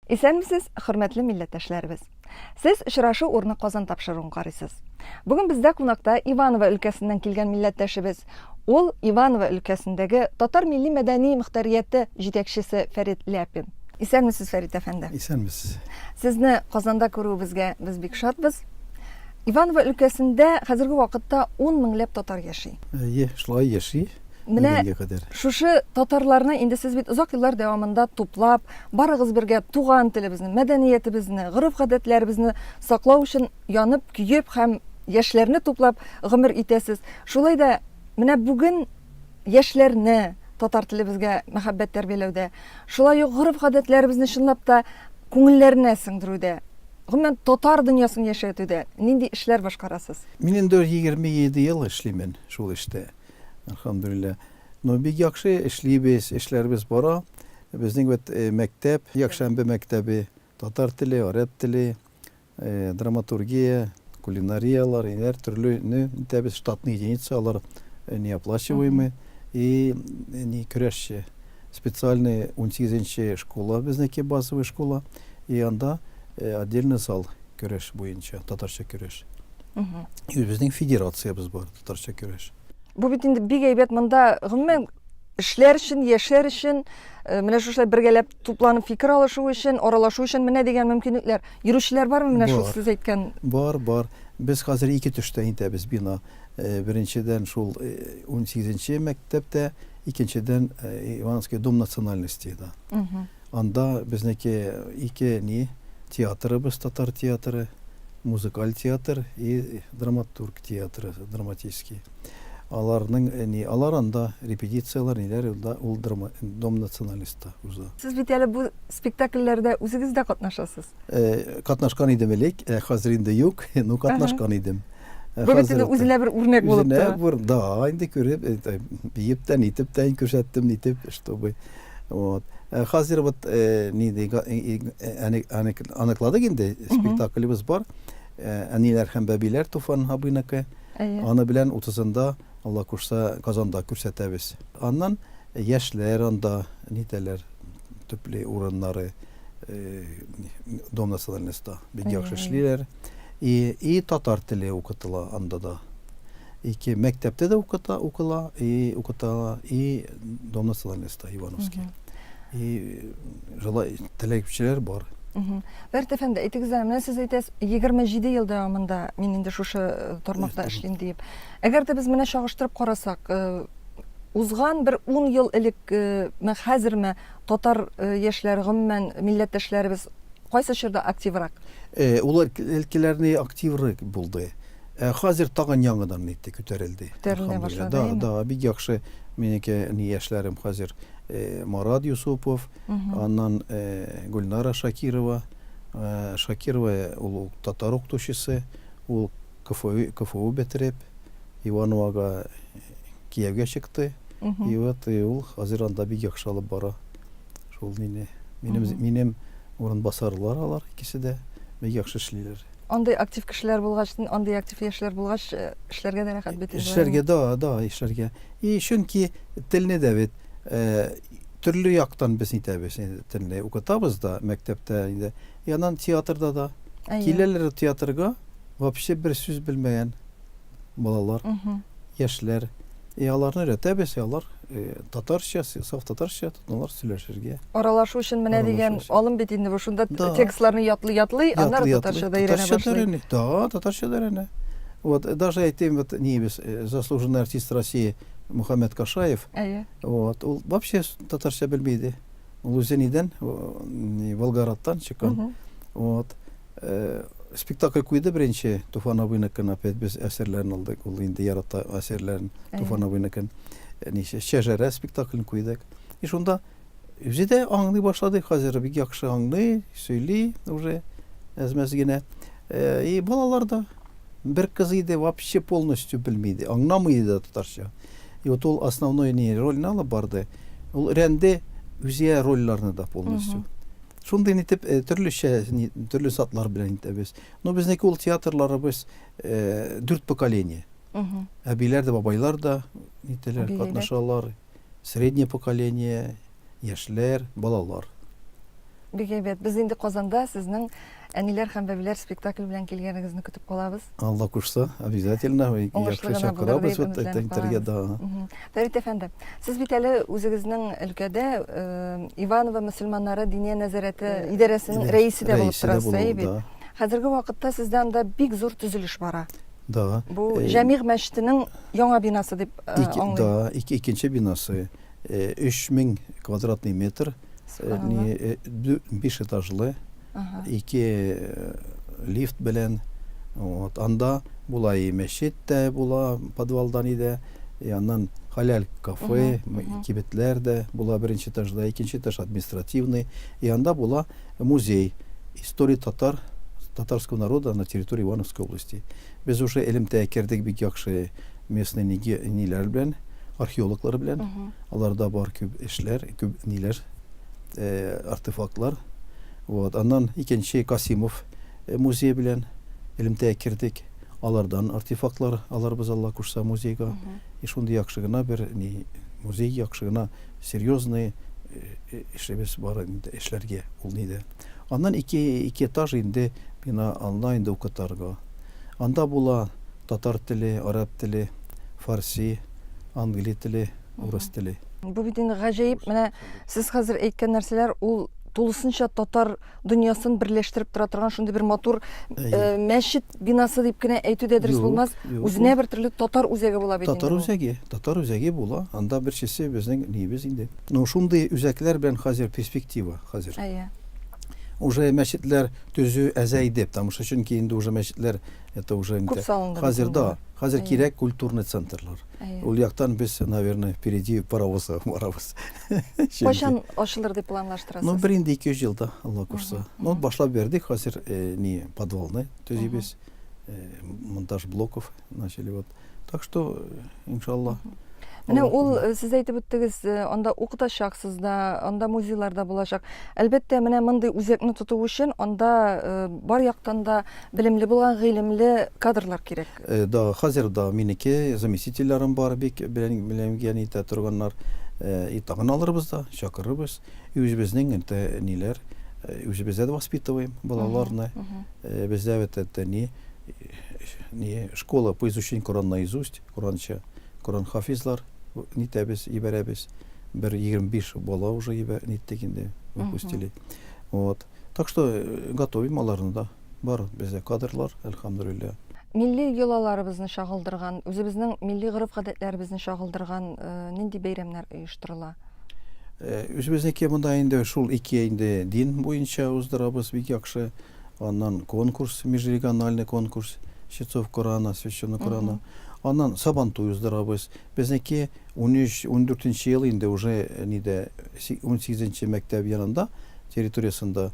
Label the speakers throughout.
Speaker 1: Исәнмесез, хөрмәтле милләттәшләребез. Сез очрашу урны Казан тапшыруын карыйсыз. Бүген бездә кунакта Иваново өлкәсеннән килгән милләттәшебез. Ул Иваново өлкәсендәге татар милли мәдәни мөхтәрияте җитәкчесе Фәрит Ляпин. Исәнмесез, Фәрит әфәнде.
Speaker 2: Исәнмесез.
Speaker 1: Сезне Казанда күрүебезгә без бик шатбыз. Иваново өлкәсендә хәзерге вакытта 10 меңләп татар яши.
Speaker 2: Шулай яши.
Speaker 1: Менә
Speaker 2: Бүгенгә кадәр.
Speaker 1: шушы татарларны инде сез бит озак еллар дәвамында туплап, барыгыз бергә туган телебезне, мәдәниятебезне, гореф-гадәтләребезне саклау өчен янып, көйеп һәм яшьләрне туплап гомер итәсез. Шулай да менә бүген яшьләрне татар телебезгә мәхәббәт тәрбияләүдә, шулай ук гореф-гадәтләребезне чынлап та күңелләренә сеңдерүдә, гомумән татар дөньясын яшәтүдә нинди эшләр башкарасыз?
Speaker 2: Мин инде 27 ел эшлимен шул эштә. Алхамдулилла. Но бик яхшы эшлибез, эшләрбез бара. Безнең бит мәктәп, Якшәмбе мәктәбе, татар теле, араб теле, драматургия, кулинариялар, һәр төрле итәбез штатный единицалар не оплачиваемые. И не көрәшче. Специальная 18-нче школа безнеке базовая школа. И анда отдельный зал көрәш буенча, татарча көрәш. И безнең федерациябыз бар, татарча көрәш.
Speaker 1: Бу бит инде бик әйбәт, монда гомумән эшләр өчен, яшәр өчен, менә шулай бергәләп тупланып фикер алышу өчен, аралашу өчен менә дигән мөмкинлекләр. Йөрүчеләр бармы менә шул сез әйткән?
Speaker 2: Бар. Без хәзер ике төштә итәбез бина. Беренчедән шул 18-нче мәктәптә, икенчедән Ивановский дом национальностей-да. Анда безнеке ике театрыбыз, татар театры, музыкаль театр и драматург театры, драматический. Алар анда репетициялар ниләр ул дом националиста уза.
Speaker 1: Сез бит әле бу спектакльләрдә үзегез дә катнашасыз.
Speaker 2: Катнашкан идем элек, хәзер инде юк, но катнашкан идем.
Speaker 1: Бу бит инде үзенә бер үрнәк булып тора.
Speaker 2: Да, инде күреп, биептән итептән күрсәттем итеп, чтобы вот. Хәзер вот аныкладык инде спектаклебез бар. Әниләр һәм бәбиләр туфан хабыйныкы. Аны белән 30-нда Алла кушса Казанда күрсәтәбез. Аннан яшьләр анда нитәләр төпле урыннары дом националиста бик яхшы эшлиләр. И татар теле укытыла анда да. Ике мәктәптә дә укыла, и дом националиста Ивановский. И җылай теләкчеләр бар.
Speaker 1: Фәрит әфәнде, әйтегез, менә сез әйтәсез, 27 ел дәвамында мин инде шушы тармакта эшлим дип. Әгәр дә без менә чагыштырып карасак, узган бер 10 ел элек хәзерме татар яшьләре гомумән милләттәшләребез кайсы чорда активрак?
Speaker 2: Улар илкеләрне активрак булды. Хәзер тагын яңадан күтәрелде.
Speaker 1: Күтәрелә башлады.
Speaker 2: Да, бик яхшы минеке яшьләрем хәзер Марат Юсупов, аннан Гульнара Шакирова. Шакирова ул татар укытучысы, ул КФУ бетереп, Ивановога Киевгә чыкты. И вот ул хәзер анда бик яхшы алып бара. Шул минем урынбасарлар алар икесе дә бик яхшы эшлиләр.
Speaker 1: Андый актив кешеләр булгач, андый актив яшьләр булгач, эшләргә дә рәхәт бит.
Speaker 2: Эшләргә эшләргә. И чөнки телне дә бит төрле яктан без итәбез. Телне укытабыз да мәктәптә инде. Яннан театрда да. Киләләр театрга вообще бер сүз белмәгән балалар, яшьләр. Аларны өйрәтәбез, алар татарча, саф татарча тотыналар сөйләшергә.
Speaker 1: Аралашу өчен менә дигән алым бит инде бу шунда текстларны ятлый, аннары татарча да өйрәнә башлый.
Speaker 2: Да, татарча да өйрәнә. Вот даже әйтим, вот нибез заслуженный артист России Мухаммед Кашаев. Вот, ул вообще татарча белмәде. Ул үзеннән Волгоградтан чыккан. Вот. Спектакль куйды беренче Туфан абыйныкын опять без әсәрләрен алдык. Ул инде ярата әсәрләрен Туфан абыйныкын. Шәҗәрә спектаклен куйдык. И шунда үзе дә аңлый башлады. Хәзер бик яхшы аңлый, сөйли уже әзмәс генә. И балалар да бер кыз иде вообще полностью белмәде, аңламый иде татарча. И вот ул основной рольны алып барды. Ул рәнде үзе рольләрне да полностью. Шундай итеп төрле сатлар белән итәбез. Но безнеке ул театрларыбыз 4 поколение. Әбиләр дә, бабайлар да итәләр, катнашалар. Среднее поколение, яшьләр, балалар.
Speaker 1: Бик әйбәт. Без инде Казанда сезнең әниләр һәм бәбиләр спектакль белән килгәнегезне көтеп калабыз.
Speaker 2: Алла кушса, обязательно.
Speaker 1: Уңышлы гына булыр
Speaker 2: Чакырабыз,
Speaker 1: дип
Speaker 2: вот
Speaker 1: өметләнеп
Speaker 2: интерьерге,
Speaker 1: калабыз.
Speaker 2: да.
Speaker 1: Фәрит әфәнде, сез бит әле үзегезнең өлкәдә Иваново мөселманнары диния нәзарәте идарәсенең рәисе дә булып торасыз, бит. Хәзерге вакытта сездә анда бик зур төзелеш бара.
Speaker 2: Да.
Speaker 1: Бу Җәмигъ мәчетенең яңа бинасы дип аңлыйм.
Speaker 2: Да, икенче бинасы. 3000 квадратный метр, 5 этажлы, 2 лифт белән. Вот, анда була и мәчет тә була, подвалдан иде, аннан халяль кафе, кибетләр дә була беренче этажда, икенче этаж административный, и анда була музей истории татарского народа на территории Ивановской области. Без уже элемтә кердек бик яхшы местный ниләр белән, археологлар белән, аларда бар күп эшләр, күп ниләр, артефактлар. Вот, аннан икенче Касимов музей белән элемтә кердек, алардан артефактлар аларбыз Алла кушса музейга. И шундый яхшы гына бер музей яхшы гына серьезный эшләбез бар инде эшләргә ул ниде. Аннан ике этаж инде бина алла инде укытарга. Анда була татар теле, араб теле, фарси, англия теле, урыс теле.
Speaker 1: Бу бит инде гаҗәеп. Менә сез хәзер әйткән нәрсәләр ул тулысынча татар дөньясын берләштереп тора торган шундый бер матур мәчет бинасы дип кенә әйтү дә дөрес булмас. Үзенә бер төрле татар үзәге була бит инде.
Speaker 2: Татар үзәге була. Анда берчесе безнең нибез инде. Ну шундый үзәкләр белән хәзер перспектива хәзер. Уже мәчетләр төзү әзәйде, потому что чөнки инде уже мәчетләр это уже инде хәзер да, хәзер кирәк культурный центрлар. Ул яктан без, наверное, впереди паровоза барабыз.
Speaker 1: Кайчан ачылыр дип планлаштырасыз?
Speaker 2: Ну, бер инде 200 елда, Алла кушса. Ну, башлап бердик, хәзер подвалны төзибез, монтаж блоков начали вот. Так что, иншаллах.
Speaker 1: Менә ул сез әйтеп үттегез, анда укытачаксыз да, анда музейларда булачак. Әлбәттә, менә мондай үзәкне тоту өчен анда бар яктан да белемле булган, гыйлемле кадрлар кирәк.
Speaker 2: Да, хәзер да минеке заместительләрем бар, бик белемгән итә торганнар. И тагын алырбыз да, чакырырбыз. Үзебезнең инде ниләр, үзебездә дә воспитываем балаларны. Бездә это не школа по изучению Корана наизусть, Коранча, Коран хафизлар нитәбез, ибәрәбез. 25 бала уже ниттек инде выпустили. Вот. Так что готовим аларны да. Бар бездә кадрлар, әлхәмдүлилләh.
Speaker 1: Милли йолаларыбызны шагылдырган, үзебезнең милли гореф-гадәтләребезне шагылдырган нинди бәйрәмнәр оештырыла?
Speaker 2: Үзебезнеке монда инде шул 2 инде дин буенча уздырабыз бик яхшы. Аннан конкурс, межрегиональный конкурс чтецов Корана, священного Корана. Аннан Сабантуй уздырабыз. Безнеке 13-14 ел инде уже ниде 18-нче мәктәп янында территориясында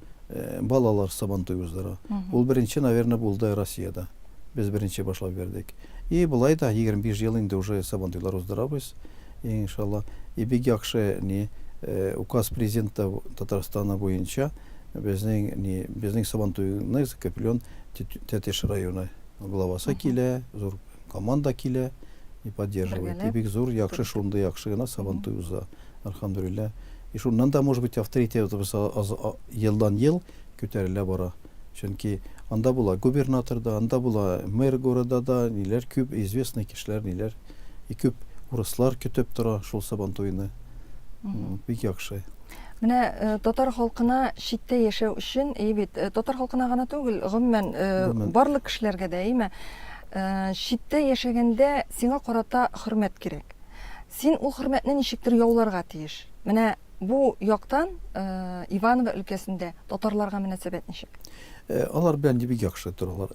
Speaker 2: балалар Сабантуй уздыра. Ул беренче, наверное, булды Россиядә. Без беренче башлап бердик. И булай да 25 ел инде уже Сабантуйлар уздырабыз. Иншалла. И бик яхшы указ президента Татарстана буенча безнең Сабантуйны закреплен Тәтеш районы главасы килә, зур команда килә и поддерживает. И бик зур яхшы шунда яхшы гына Сабантуй уза. Әлхәмдүлилләh. И шуннан да может быть авторитетыбыз елдан ел күтәрелә бара. Чөнки анда була губернатор да, анда була мэр города да, ниләр күп известный кешеләр, ниләр. И күп урыслар көтеп тора шул Сабантуйны. Бик яхшы.
Speaker 1: Менә татар халкына читтә яшәү өчен, бит, татар халкына гына түгел, гомумән барлык кешеләргә дә, әйме, читтә яшәгәндә сиңа карата хөрмәт кирәк. Син ул хөрмәтне ничектер яуларга тиеш. Менә бу яктан Иваново өлкәсендә татарларга мөнәсәбәт ничек?
Speaker 2: Алар белән бик яхшы торалар.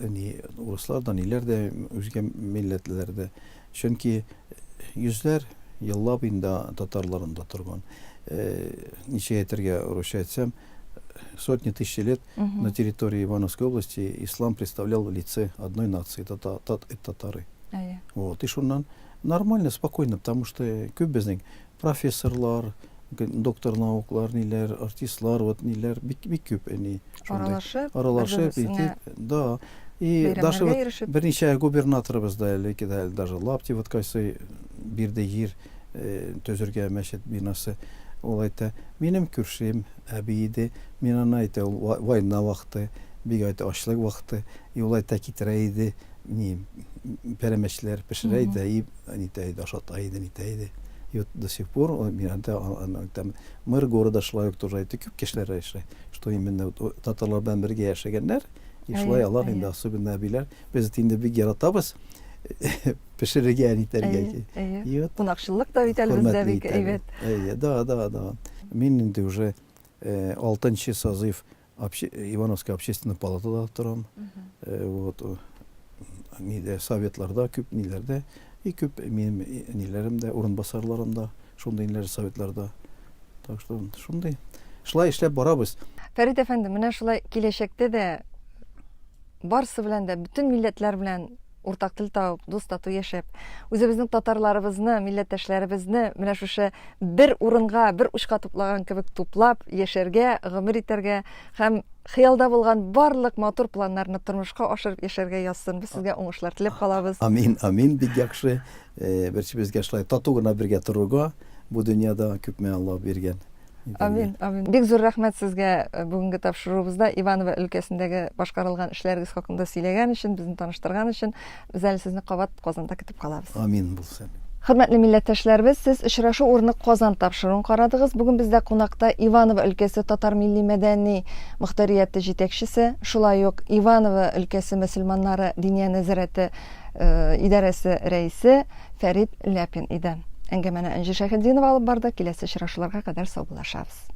Speaker 2: Урыслар да, ниләр дә, үзгә милләтләр дә. Чөнки йөзләр еллап инде татарларында торган. Ничек әйтергә русча әйтсәм, сотни тысяч лет на территории Ивановской области ислам представлял лице одной нации, татары. Вот, и шуннан нормально, спокойно, потому что күп безнең профессорлар, доктор науклар, ниләр, артистлар, вот ниләр, бик күп аралашып, да. И даже берничә губернаторыбыз да даже Лаптев вот кайсы бирде җир төзергә мәчет бинасы. ул әйтә, минем күршем әби иде, мин аны әйтә, ул война вакыты, бик әйтә ачлык вакыты, ул әйтә китерә иде, пәрәмәчләр пешерә иде, и әйтә, ашата иде, иде. И вот до сих пор там мэр города шулай тоже әйтә, күп кешеләр әйтә, что именно татарлар белән бергә яшәгәннәр, и шулай алар инде особенно әбиләр, без инде бик яратабыз. Пешерергә итәргә.
Speaker 1: Кунакчылык да бит әлбәттә бик әйбәт.
Speaker 2: Да. Мин инде уже 6-нчы созыв Ивановская общественная палатада торам. Вот ниде советларда, күп ниләрдә, и күп минем ниләремдә, урынбасарларымда, шундый ниләр советларда. Так что шундый. Шулай эшләп барабыз.
Speaker 1: Фәрит әфәнде, менә шулай киләчәктә дә барсы белән дә, бүтән милләтләр белән уртак тел табып, дус тату яшәп, үзебезнең татарларыбызны, милләттәшләребезне менә шушы бер урынга, бер учка туплаган кебек туплап, яшәргә, гомер итәргә һәм хыялда булган барлык матур планнарны тормышка ашырып яшәргә язсын. Без сезгә уңышлар теләп калабыз.
Speaker 2: Амин, бик яхшы. Берсебезгә шулай тату гына бергә торырга, бу дөньяда күпме Алла биргән.
Speaker 1: Амин. Бик зур рәхмәт сезгә бүгенге тапшыруыбызда Иваново өлкәсендәге башкарылган эшләрегез хакында сөйләгән өчен, безне таныштырган өчен, без әле сезне кабат Казанда көтеп калабыз.
Speaker 2: Амин булсын.
Speaker 1: Хөрмәтле милләттәшләребез, сез очрашу урыны Казан тапшыруын карадыгыз. Бүген бездә кунакта Иваново өлкәсе татар милли мәдәни мөхтәрияте җитәкчесе, шулай ук Иваново өлкәсе мөселманнары диния нәзарәте идарәсе рәисе Фәрит Ляпин иде. Әңгәмәне Әнҗи Шәһиддинова алып барды. Киләсе очрашуларга кадәр сау булашабыз.